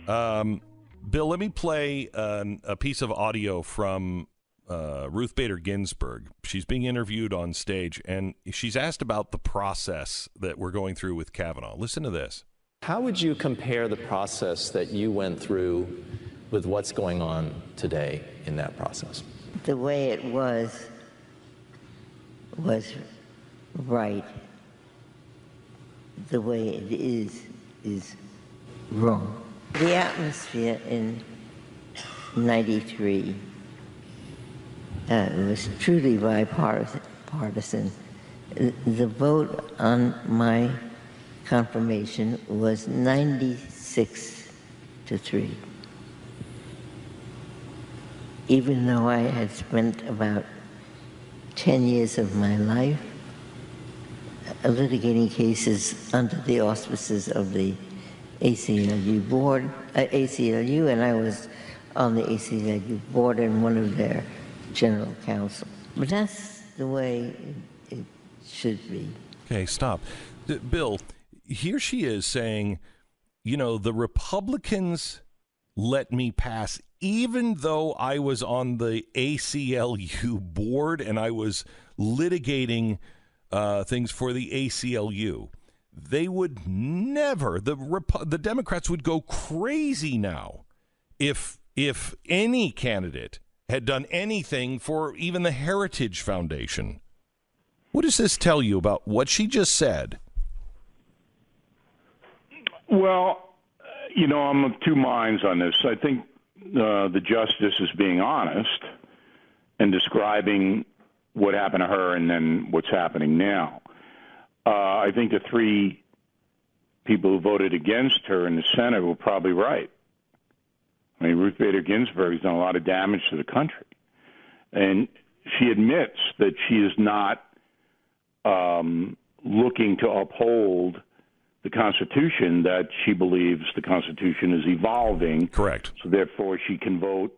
Bill, let me play a piece of audio from Ruth Bader Ginsburg. She's being interviewed on stage, and she's asked about the process that we're going through with Kavanaugh. Listen to this. How would you compare the process that you went through with what's going on today in that process? The way it was right. The way it is wrong. The atmosphere in 93 was truly bipartisan. The vote on my confirmation was 96-3. Even though I had spent about 10 years of my life litigating cases under the auspices of the ACLU board, ACLU, and I was on the ACLU board and one of their general counsel. But that's the way it should be. Okay, stop. Bill, here she is saying, you know, the Republicans let me pass, even though I was on the ACLU board and I was litigating things for the ACLU. They would never, the Democrats would go crazy now if any candidate had done anything for even the Heritage Foundation. What does this tell you about what she just said? Well, you know, I'm of two minds on this. I think the justice is being honest and describing what happened to her and then what's happening now. I think the three people who voted against her in the Senate were probably right. I mean, Ruth Bader Ginsburg has done a lot of damage to the country. And she admits that she is not looking to uphold the Constitution, that she believes the Constitution is evolving. Correct. So therefore she can vote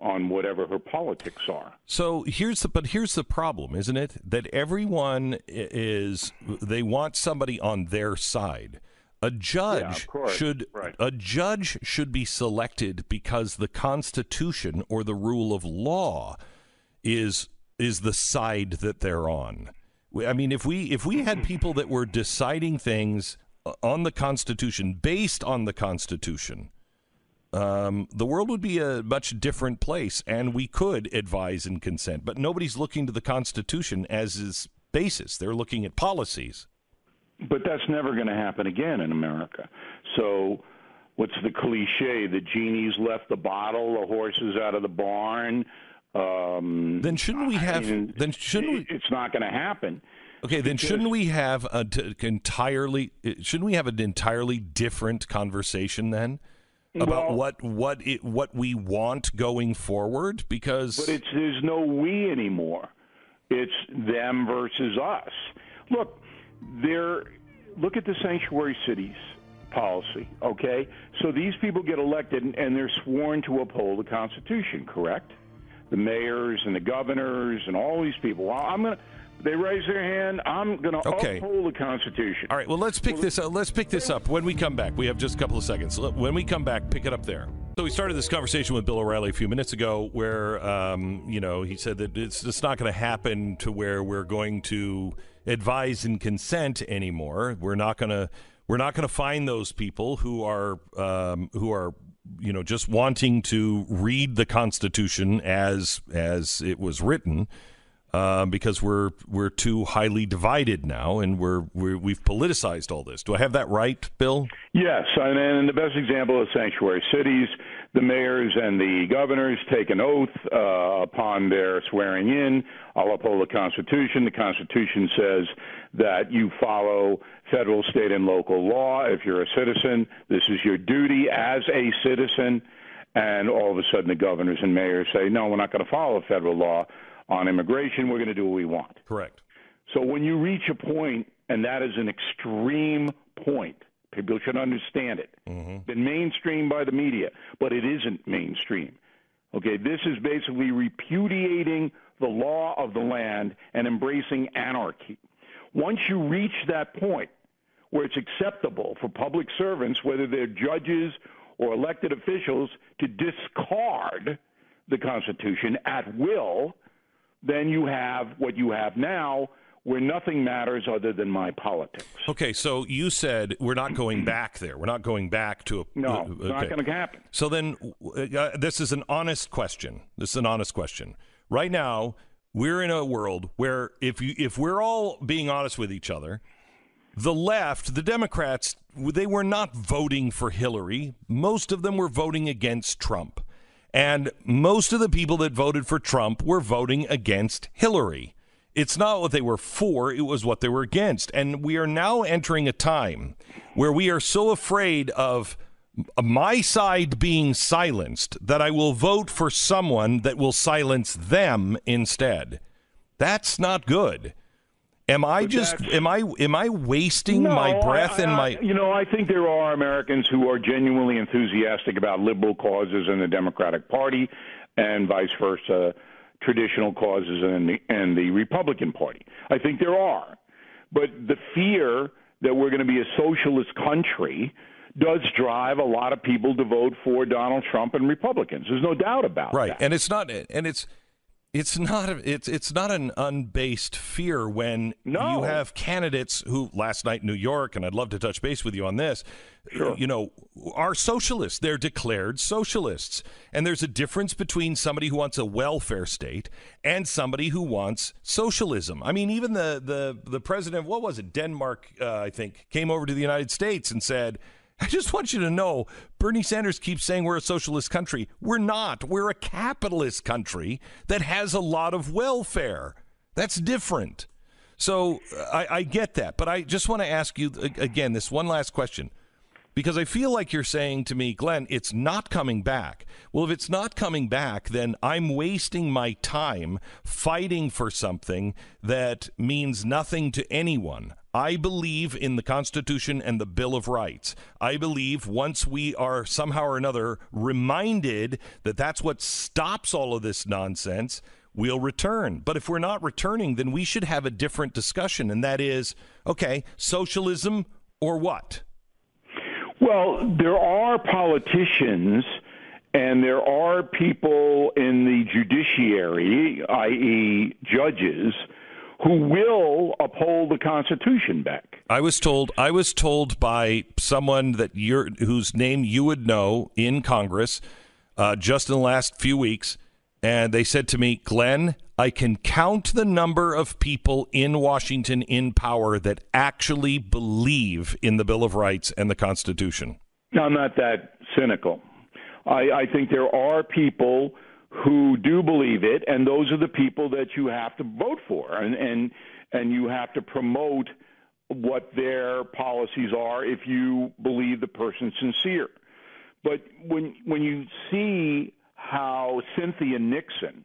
on whatever her politics are. So here's the problem, isn't it? That everyone they want somebody on their side. A judge should be selected because the Constitution or the rule of law is the side that they're on. I mean, if we had people that were deciding things on the Constitution, based on the Constitution, the world would be a much different place, and we could advise and consent. But nobody's looking to the Constitution as its basis. They're looking at policies. But that's never going to happen again in America. So what's the cliche? The genie's left the bottle, the horse is out of the barn. Then shouldn't we have? It's not going to happen. Okay, then shouldn't we have an entirely different conversation then about what we want going forward? Because there's no we anymore. It's them versus us. Look at the sanctuary cities policy. Okay, so these people get elected and they're sworn to uphold the Constitution. Correct? The mayors and the governors and all these people. Well, they raise their hand. I'm going to uphold the Constitution. All right. Well, let's pick this up. Let's pick this up when we come back. We have just a couple of seconds. When we come back, pick it up there. So we started this conversation with Bill O'Reilly a few minutes ago, where he said that it's just not going to happen to where we're going to advise and consent anymore. We're not going to find those people who are just wanting to read the Constitution as it was written. Because we're too highly divided now, and we've politicized all this. Do I have that right, Bill? Yes, and the best example is sanctuary cities. The mayors and the governors take an oath upon their swearing in. I'll uphold the Constitution. The Constitution says that you follow federal, state, and local law. If you're a citizen, this is your duty as a citizen. And all of a sudden, the governors and mayors say, no, we're not going to follow federal law on immigration. We're going to do what we want. Correct. So when you reach a point, and that is an extreme point, people should understand it. Mm-hmm. Been mainstreamed by the media, but it isn't mainstream. Okay, this is basically repudiating the law of the land and embracing anarchy. Once you reach that point where it's acceptable for public servants, whether they're judges or elected officials to discard the Constitution at will, then you have what you have now, where nothing matters other than my politics. Okay, so you said we're not going back there. We're not going back to a... No, it's not going to happen. So then this is an honest question. Right now, we're in a world where if we're all being honest with each other, the left, the Democrats, they were not voting for Hillary. Most of them were voting against Trump. And most of the people that voted for Trump were voting against Hillary. It's not what they were for, it was what they were against. And we are now entering a time where we are so afraid of my side being silenced that I will vote for someone that will silence them instead. That's not good. Am I wasting my breath and my... I think there are Americans who are genuinely enthusiastic about liberal causes in the Democratic Party and vice versa, traditional causes in the Republican Party. I think there are. But the fear that we're going to be a socialist country does drive a lot of people to vote for Donald Trump and Republicans. There's no doubt about that. Right. And it's not an unbased fear when you have candidates who last night in New York, and I'd love to touch base with you on this, sure, are socialists. They're declared socialists. And there's a difference between somebody who wants a welfare state and somebody who wants socialism. I mean, even the president, what was it, Denmark, I think, came over to the United States and said, I just want you to know, Bernie Sanders keeps saying we're a socialist country. We're not. We're a capitalist country that has a lot of welfare. That's different. So I get that. But I just want to ask you, again, this one last question, because I feel like you're saying to me, Glenn, it's not coming back. Well, if it's not coming back, then I'm wasting my time fighting for something that means nothing to anyone. I believe in the Constitution and the Bill of Rights. I believe once we are somehow or another reminded that that's what stops all of this nonsense, we'll return. But if we're not returning, then we should have a different discussion, and that is, okay, socialism or what? Well, there are politicians and there are people in the judiciary, i.e. judges, who will uphold the Constitution back. I was told by someone whose name you would know in Congress just in the last few weeks, and they said to me, Glenn, I can count the number of people in Washington in power that actually believe in the Bill of Rights and the Constitution. I'm not that cynical. I think there are people who do believe it, and those are the people that you have to vote for, and you have to promote what their policies are if you believe the person's sincere. But when you see how Cynthia Nixon,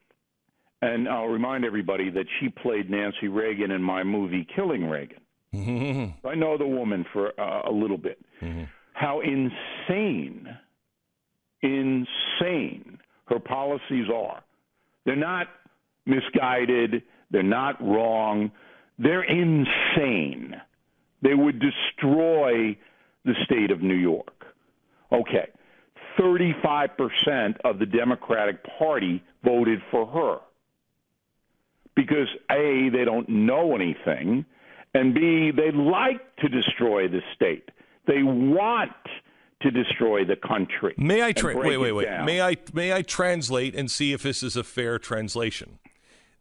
and I'll remind everybody that she played Nancy Reagan in my movie Killing Reagan. Mm-hmm. I know the woman for a little bit. Mm-hmm. How insane her policies are. They're not misguided. They're not wrong. They're insane. They would destroy the state of New York. Okay, 35% of the Democratic Party voted for her because, A, they don't know anything, and B, they like to destroy the state. They want to destroy the country. May I May I translate and see if this is a fair translation?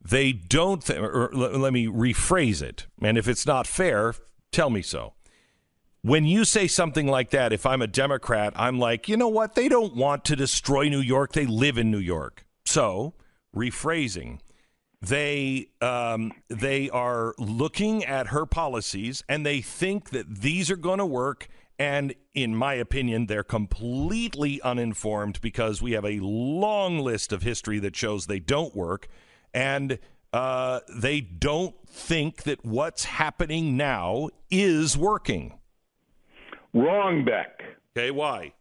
They don't or let me rephrase it. And if it's not fair, tell me so. When you say something like that, if I'm a Democrat, I'm like, you know what? They don't want to destroy New York. They live in New York. So, rephrasing, they are looking at her policies and they think that these are going to work. And in my opinion, they're completely uninformed because we have a long list of history that shows they don't work. And they don't think that what's happening now is working. Wrong, Beck. Okay, why?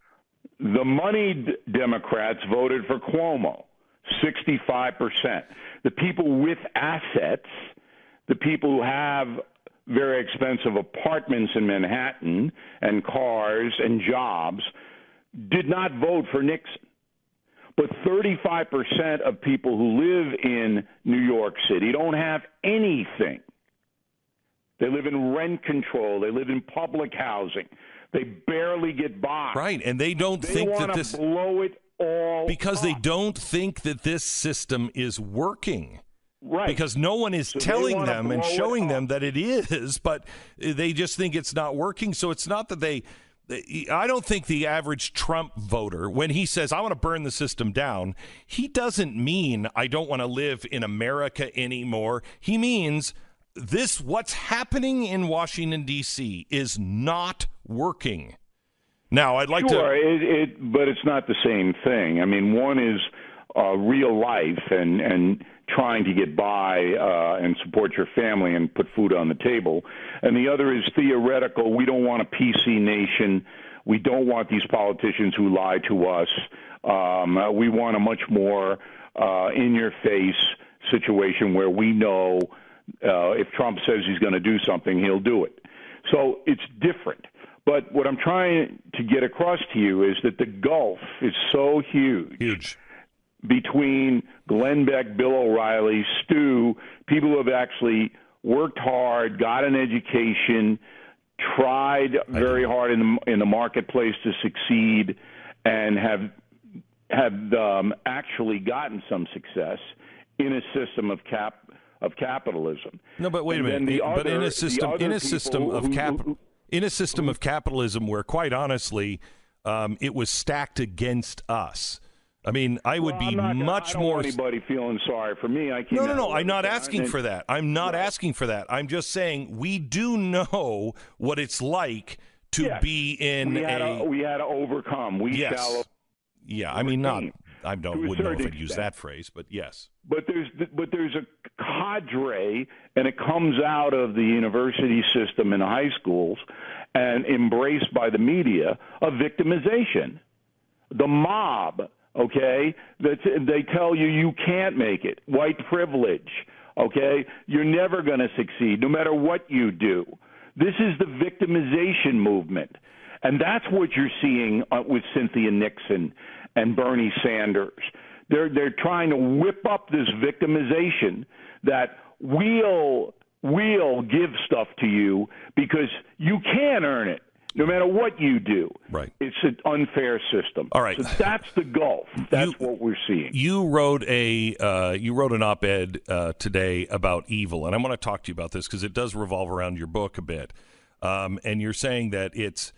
The moneyed Democrats voted for Cuomo, 65%. The people with assets, the people who have very expensive apartments in Manhattan and cars and jobs, did not vote for Nixon. But 35% of people who live in New York City don't have anything. They live in rent control. They live in public housing. They barely get by. Right, and they don't think that this... They want to blow it all because up. they don't think that this system is working. Right. Because no one is telling them and showing them that it is, but they just think it's not working. So it's not that they... I don't think the average Trump voter, when he says, I want to burn the system down, he doesn't mean I don't want to live in America anymore. He means what's happening in Washington, D.C. is not working. Now, I'd like to... but it's not the same thing. I mean, one is real life and trying to get by and support your family and put food on the table. And the other is theoretical. We don't want a PC nation. We don't want these politicians who lie to us. We want a much more in-your-face situation where we know if Trump says he's going to do something, he'll do it. So it's different. But what I'm trying to get across to you is that the gulf is so huge. Between Glenn Beck, Bill O'Reilly, Stu, people who have actually worked hard, got an education, tried very hard in the marketplace to succeed, and have actually gotten some success in a system of capitalism. No, but wait a minute. But in a system of capitalism where, quite honestly, it was stacked against us. I mean, I would be much more. I don't want anybody feeling sorry for me. No. I'm not asking for that. I'm not asking for that. I'm just saying we do know what it's like to be in we had to overcome. Yeah, I mean, not. I wouldn't know if I'd use that phrase, but yes. But there's a cadre, and it comes out of the university system and high schools, and embraced by the media, of victimization. The mob. Okay, they tell you can't make it. White privilege. Okay, you're never going to succeed, no matter what you do. This is the victimization movement, and that's what you're seeing with Cynthia Nixon and Bernie Sanders. They're trying to whip up this victimization that we'll give stuff to you because you can earn it. No matter what you do, right? It's an unfair system. All right, so that's the gulf. That's what we're seeing. You wrote an op-ed today about evil, and I want to talk to you about this because it does revolve around your book a bit. And you're saying that it's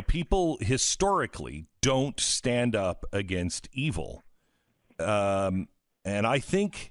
people historically don't stand up against evil, and I think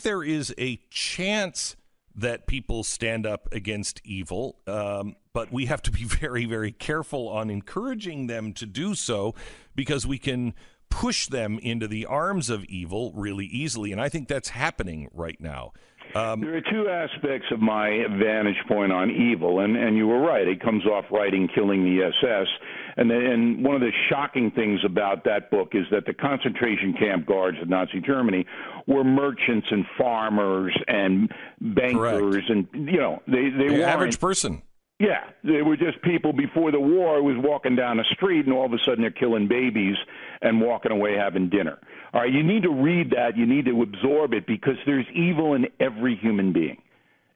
there is a chance that people stand up against evil, but we have to be very, very careful on encouraging them to do so because we can push them into the arms of evil really easily, and I think that's happening right now. There are two aspects of my vantage point on evil, and you were right. It comes off writing Killing the SS, and one of the shocking things about that book is that the concentration camp guards of Nazi Germany were merchants and farmers and bankers. Correct. And, they the average person. Yeah, they were just people before the war who was walking down the street, and all of a sudden they're killing babies and walking away having dinner. All right, you need to read that. You need to absorb it because there's evil in every human being.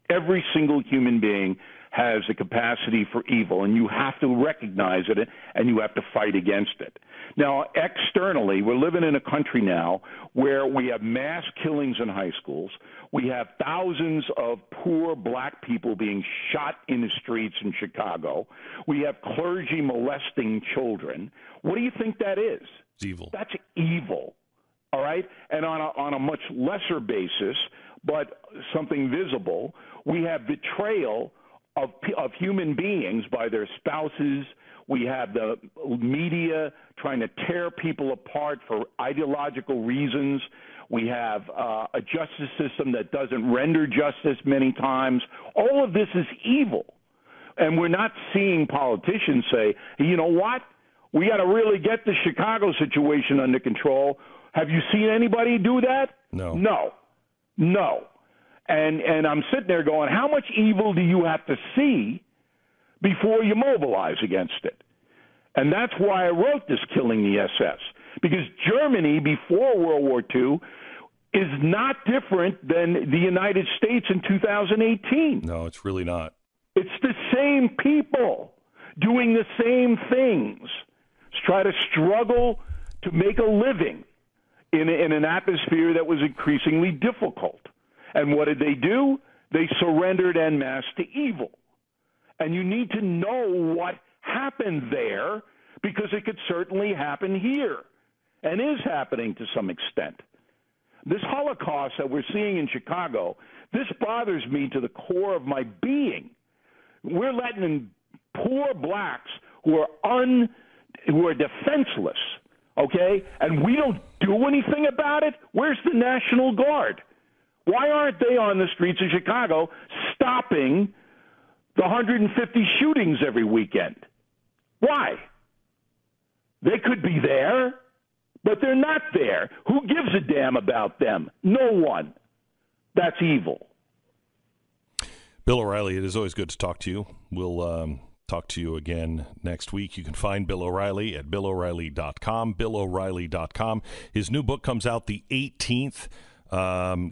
Every single human being has the capacity for evil, and you have to recognize it, and you have to fight against it. Now, externally, we're living in a country now where we have mass killings in high schools. We have thousands of poor black people being shot in the streets in Chicago. We have clergy molesting children. What do you think that is? It's evil. That's evil, all right? And on a much lesser basis, but something visible, we have betrayal of human beings by their spouses. We have the media trying to tear people apart for ideological reasons. We have a justice system that doesn't render justice many times. All of this is evil. And we're not seeing politicians say, you know what? We got to really get the Chicago situation under control. Have you seen anybody do that? No. And I'm sitting there going, how much evil do you have to see before you mobilize against it? And that's why I wrote this, Killing the SS, because Germany before World War II is not different than the United States in 2018. No, it's really not. It's the same people doing the same things, try to struggle to make a living in an atmosphere that was increasingly difficult. And what did they do? They surrendered en masse to evil. And you need to know what happened there, because it could certainly happen here and is happening to some extent. This Holocaust that we're seeing in Chicago, this bothers me to the core of my being. We're letting in poor blacks who are defenseless, okay? And we don't do anything about it? Where's the National Guard? Why aren't they on the streets of Chicago stopping the 150 shootings every weekend? Why? They could be there, but they're not there. Who gives a damn about them? No one. That's evil. Bill O'Reilly, it is always good to talk to you. We'll talk to you again next week. You can find Bill O'Reilly at BillO'Reilly.com, BillO'Reilly.com. His new book comes out the 18th,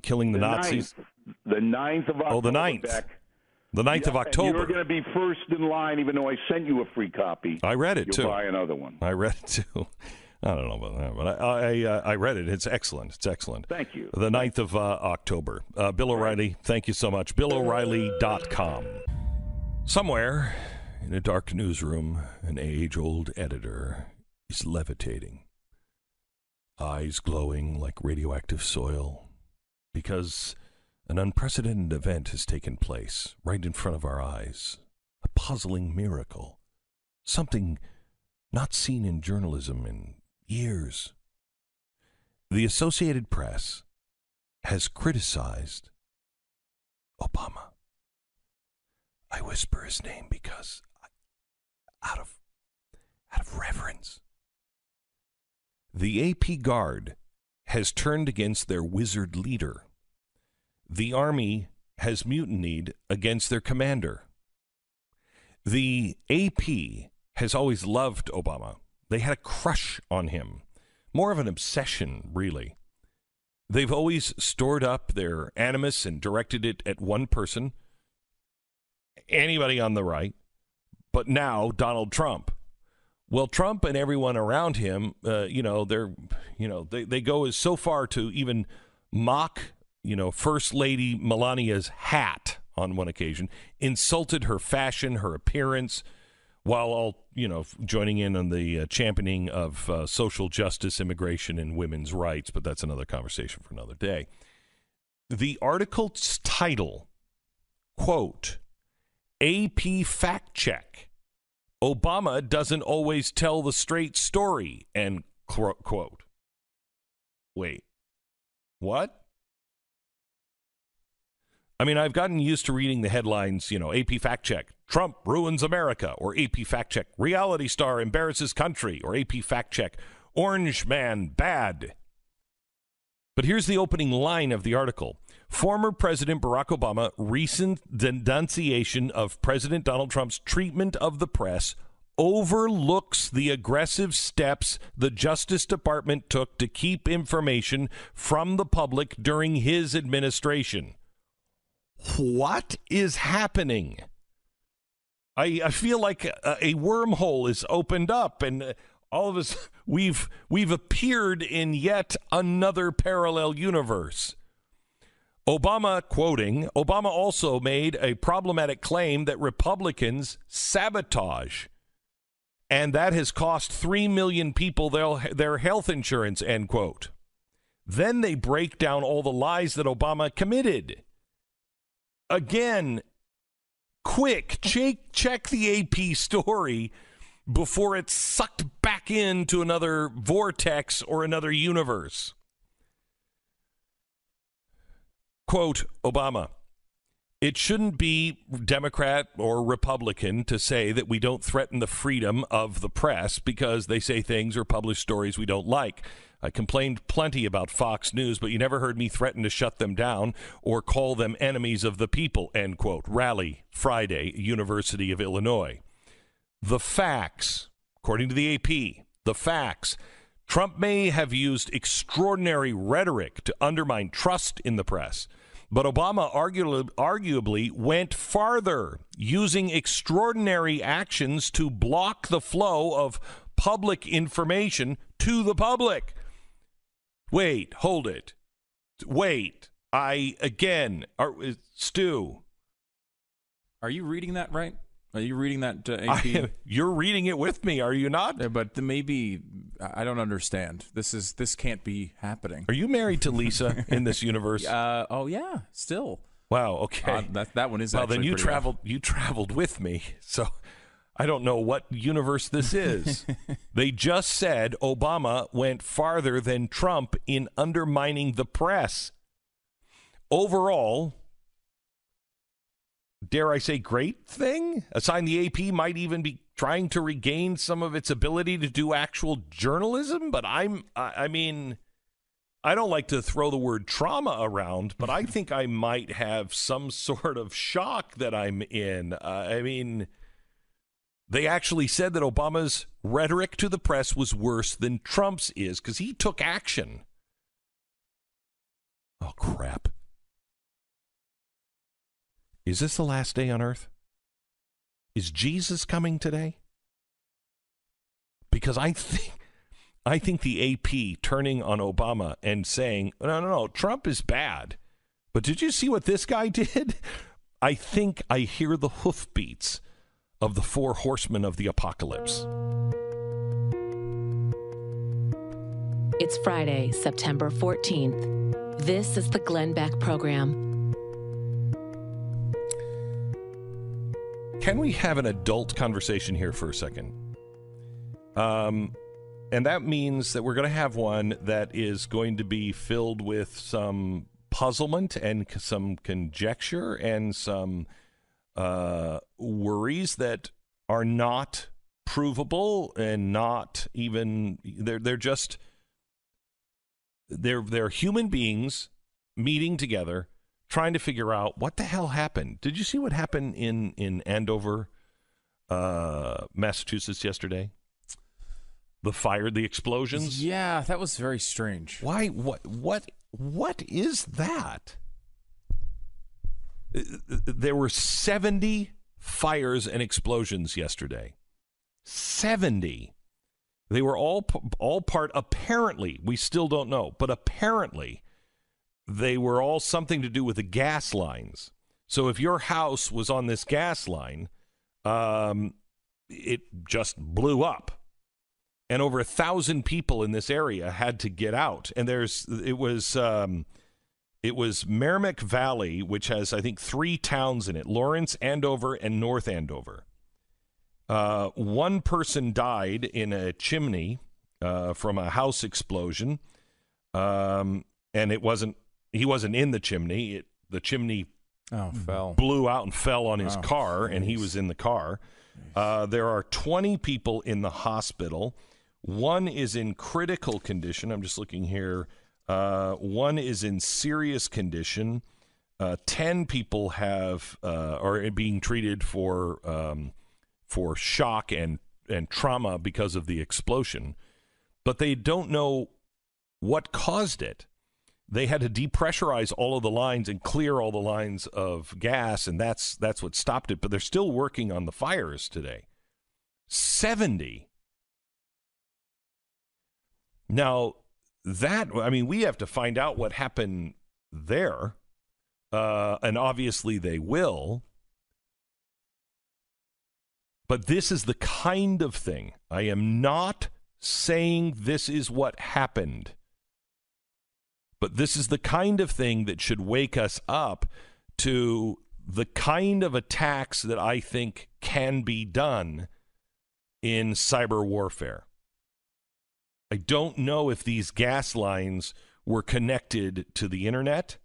Killing the Nazis. 9th. The 9th of October. Oh, the 9th. Beck. The 9th of October. And you're going to be first in line, even though I sent you a free copy. I read it, too. You'll buy another one. I read it, too. I don't know about that, but I read it. It's excellent. It's excellent. Thank you. The 9th of October. Bill O'Reilly, thank you so much. BillO'Reilly.com. Somewhere in a dark newsroom, an age-old editor is levitating, eyes glowing like radioactive soil, because an unprecedented event has taken place right in front of our eyes. A puzzling miracle. Something not seen in journalism in years. The Associated Press has criticized Obama. I whisper his name because out of reverence. The AP Guard has turned against their wizard leader. The Army has mutinied against their commander. The AP has always loved Obama. They had a crush on him. More of an obsession, really. They've always stored up their animus and directed it at one person, anybody on the right, but now Donald Trump. Well, Trump and everyone around him, they go as so far to even mock, First Lady Melania's hat on one occasion, insulted her fashion, her appearance, while all, joining in on the championing of social justice, immigration, and women's rights. But that's another conversation for another day. The article's title, quote, AP fact check. Obama doesn't always tell the straight story, end quote. Wait, what? I mean, I've gotten used to reading the headlines, AP fact check, Trump ruins America, or AP fact check, reality star embarrasses country, or AP fact check, orange man bad. But here's the opening line of the article. Former President Barack Obama recent denunciation of President Donald Trump's treatment of the press overlooks the aggressive steps the Justice Department took to keep information from the public during his administration. What is happening? I feel like a wormhole is opened up, and all of us we've appeared in yet another parallel universe. Obama, quoting, Obama also made a problematic claim that Republicans sabotage, and that has cost 3 million people their health insurance, end quote. Then they break down all the lies that Obama committed. Again, quick, check the AP story before it's sucked back into another vortex or another universe. Quote, Obama, it shouldn't be Democrat or Republican to say that we don't threaten the freedom of the press because they say things or publish stories we don't like. I complained plenty about Fox News, but you never heard me threaten to shut them down or call them enemies of the people, end quote. Rally, Friday, University of Illinois. The facts, according to the AP, the facts, Trump may have used extraordinary rhetoric to undermine trust in the press, but Obama arguably went farther, using extraordinary actions to block the flow of public information to the public. Wait, hold it. Wait, Stu. Are you reading that right? Are you reading that AP? You're reading it with me, are you not? Yeah, but maybe I don't understand. This can't be happening. Are you married to Lisa in this universe? Oh yeah, still. Wow. Okay. That one is. Well, actually then you pretty traveled. rough. You traveled with me, so I don't know what universe this is. They just said Obama went farther than Trump in undermining the press. Overall, dare I say, great thing? A sign the AP might even be trying to regain some of its ability to do actual journalism. But I mean, I don't like to throw the word trauma around, but I think I might have some sort of shock that I'm in. I mean, they actually said that Obama's rhetoric to the press was worse than Trump's is because he took action. Oh, crap. Is this the last day on earth? Is Jesus coming today? Because I think the AP turning on Obama and saying, no, Trump is bad. But did you see what this guy did? I think I hear the hoofbeats of the 4 horsemen of the apocalypse. It's Friday, September 14th. This is the Glenn Beck Program. Can we have an adult conversation here for a second? And that means that we're going to have one that is going to be filled with some puzzlement and some conjecture and some worries that are not provable and not even they're human beings meeting together trying to figure out what the hell happened. Did you see what happened in Andover, Massachusetts yesterday? The explosions? Yeah, that was very strange. Why? What is that? There were 70 fires and explosions yesterday. 70. They were all part, apparently, we still don't know, but apparently they were all something to do with the gas lines. So if your house was on this gas line, it just blew up. And over 1,000 people in this area had to get out. And it was Merrimack Valley, which has, I think, 3 towns in it: Lawrence, Andover, and North Andover. One person died in a chimney from a house explosion, and he wasn't in the chimney. The chimney fell, blew out and fell on his car, and he was in the car. There are 20 people in the hospital. One is in critical condition. I'm just looking here. One is in serious condition. 10 people are being treated for shock and trauma because of the explosion, but they don't know what caused it. They had to depressurize all of the lines and clear all the lines of gas, and that's what stopped it. But they're still working on the fires today. 70. Now, we have to find out what happened there, and obviously they will. But this is the kind of thing. I am not saying this is what happened, but this is the kind of thing that should wake us up to the kind of attacks that I think can be done in cyber warfare. I don't know if these gas lines were connected to the internet,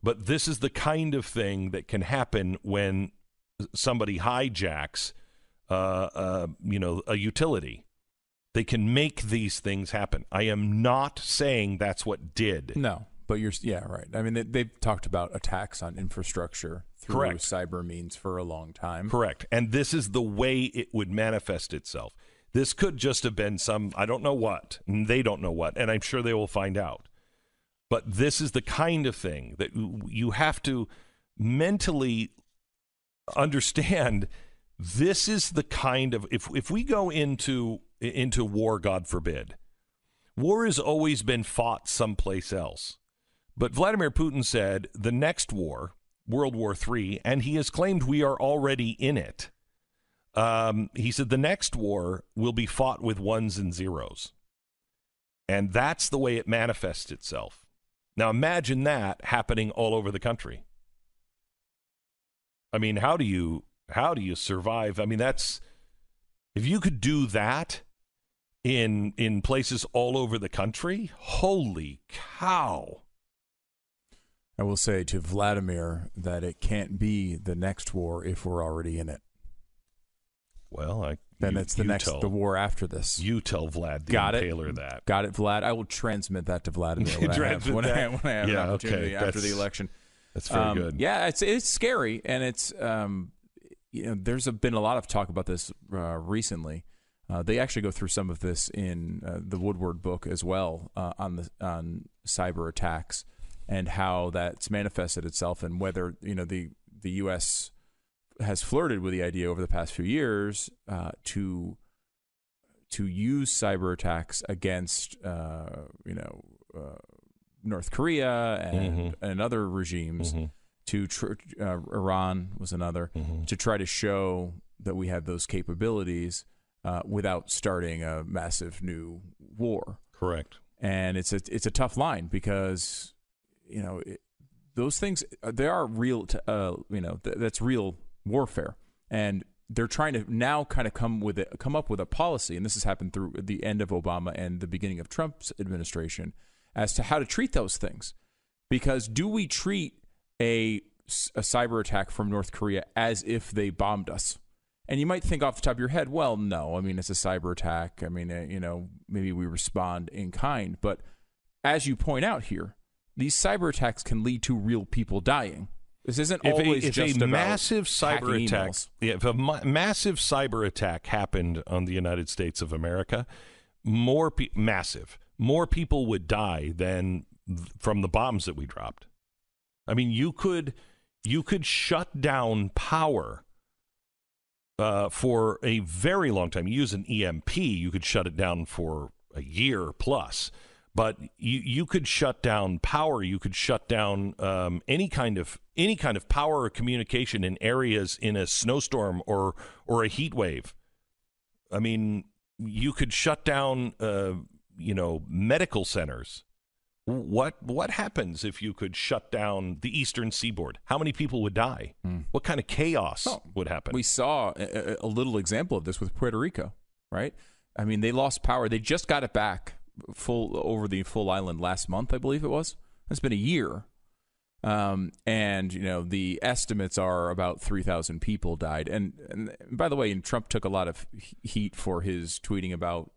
but this is the kind of thing that can happen when somebody hijacks a utility. They can make these things happen. I am not saying that's what did. No, but right. I mean, they've talked about attacks on infrastructure through cyber means for a long time. Correct. And this is the way it would manifest itself. This could just have been some, I don't know what, and they don't know what, and I'm sure they will find out. But this is the kind of thing that you have to mentally understand. This is the kind of, if we go into war, God forbid, war has always been fought someplace else. But Vladimir Putin said the next war, World War III, and he has claimed we are already in it. He said the next war will be fought with ones and zeros. And that's the way it manifests itself. Now imagine that happening all over the country. I mean, how do you survive? I mean, that's, if you could do that in places all over the country, holy cow. I will say to Vladimir that it can't be the next war if we're already in it. Well, the war after this. You tell Vlad the Impaler that. Got it, Vlad. I will transmit that to Vladimir when I have an opportunity after the election. That's very good. Yeah, it's scary, and it's there's been a lot of talk about this recently. They actually go through some of this in the Woodward book as well on cyber attacks and how that's manifested itself, and whether the U.S. has flirted with the idea over the past few years to use cyber attacks against North Korea and other regimes. Iran was another, to try to show that we have those capabilities without starting a massive new war. Correct. And it's a tough line because those things, they are real. That's real warfare, and they're trying to now kind of come up with a policy, and this has happened through the end of Obama and the beginning of Trump's administration, as to how to treat those things. Because do we treat a cyber attack from North Korea as if they bombed us? And you might think off the top of your head, well, no. I mean, it's a cyber attack. I mean, maybe we respond in kind. But as you point out here, these cyber attacks can lead to real people dying. This isn't always just about massive cyber attack. Emails. If a massive cyber attack happened on the United States of America, more people would die than from the bombs that we dropped. I mean, you could shut down power for a very long time. You use an EMP, you could shut it down for a year plus. But you could shut down power. You could shut down any kind of power or communication in areas in a snowstorm or a heat wave. I mean, you could shut down medical centers. What happens if you could shut down the Eastern Seaboard? How many people would die? What kind of chaos would happen? We saw a little example of this with Puerto Rico, right? I mean, they lost power. They just got it back over the full island last month, I believe it was. It's been a year. And the estimates are about 3,000 people died. And by the way, Trump took a lot of heat for his tweeting about,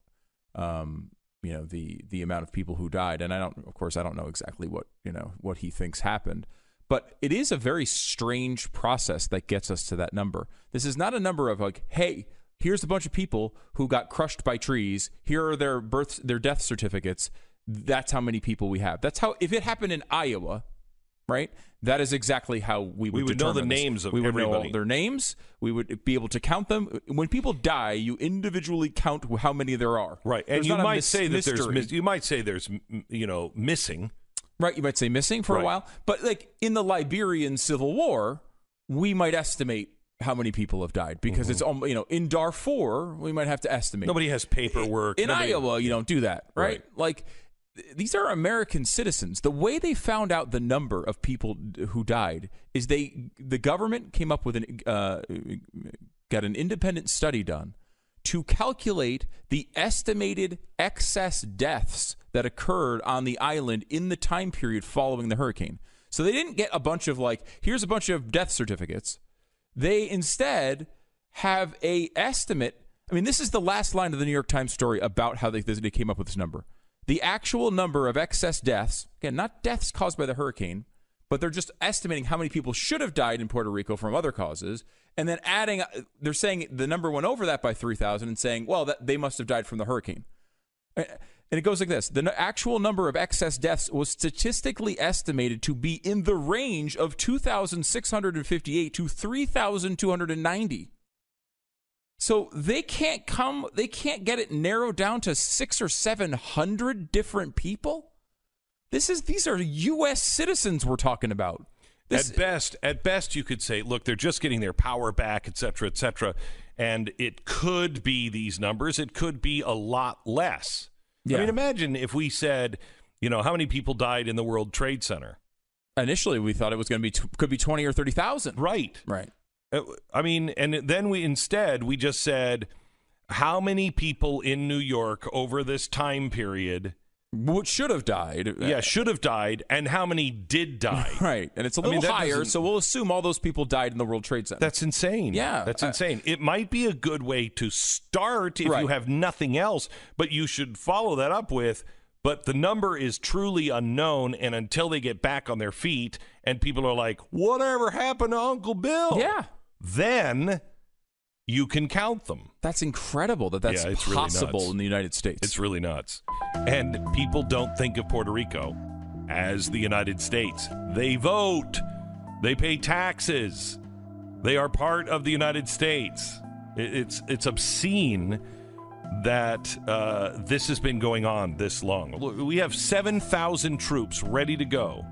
the amount of people who died. And I don't know exactly what he thinks happened. But it is a very strange process that gets us to that number. This is not a number of like, hey, here's a bunch of people who got crushed by trees. Here are their death certificates. That's how many people we have. That's how, if it happened in Iowa, right? That is exactly how we would know the names of everybody. We would know all their names. We would be able to count them. When people die, you individually count how many there are. Right, and you might say that there's missing. Right, you might say missing for a while, but like in the Liberian Civil War, we might estimate how many people have died because it's in Darfur we might have to estimate. Nobody has paperwork. In Iowa, you don't do that, right? Like these are American citizens. The way they found out the number of people who died is the government came up with got an independent study done to calculate the estimated excess deaths that occurred on the island in the time period following the hurricane. So they didn't get a bunch of here's a bunch of death certificates. They instead have a estimate. I mean, this is the last line of the New York Times story about how they came up with this number. The actual number of excess deaths, again, not deaths caused by the hurricane, but they're just estimating how many people should have died in Puerto Rico from other causes, and then adding, they're saying the number went over that by 3,000 and saying, well, that they must have died from the hurricane. And it goes like this. The actual number of excess deaths was statistically estimated to be in the range of 2,658 to 3,290. So they can't get it narrowed down to 600 or 700 different people. These are U.S. citizens we're talking about. At best, you could say, look, they're just getting their power back, et cetera, and it could be these numbers. It could be a lot less. Yeah. I mean, imagine if we said, how many people died in the World Trade Center? Initially, we thought it was going to be could be 20 or 30,000. Right. I mean, and then we just said, how many people in New York over this time period should have died. Yeah, should have died, and how many did die. Right, and it's a little higher, so we'll assume all those people died in the World Trade Center. That's insane. Yeah. That's insane. It might be a good way to start if you have nothing else, but you should follow that up with, but the number is truly unknown, and until they get back on their feet, and people are like, whatever happened to Uncle Bill? Yeah. Then you can count them. That's incredible that's possible really in the United States. It's really nuts. And people don't think of Puerto Rico as the United States. They vote. They pay taxes. They are part of the United States. It's obscene that this has been going on this long. We have 7,000 troops ready to go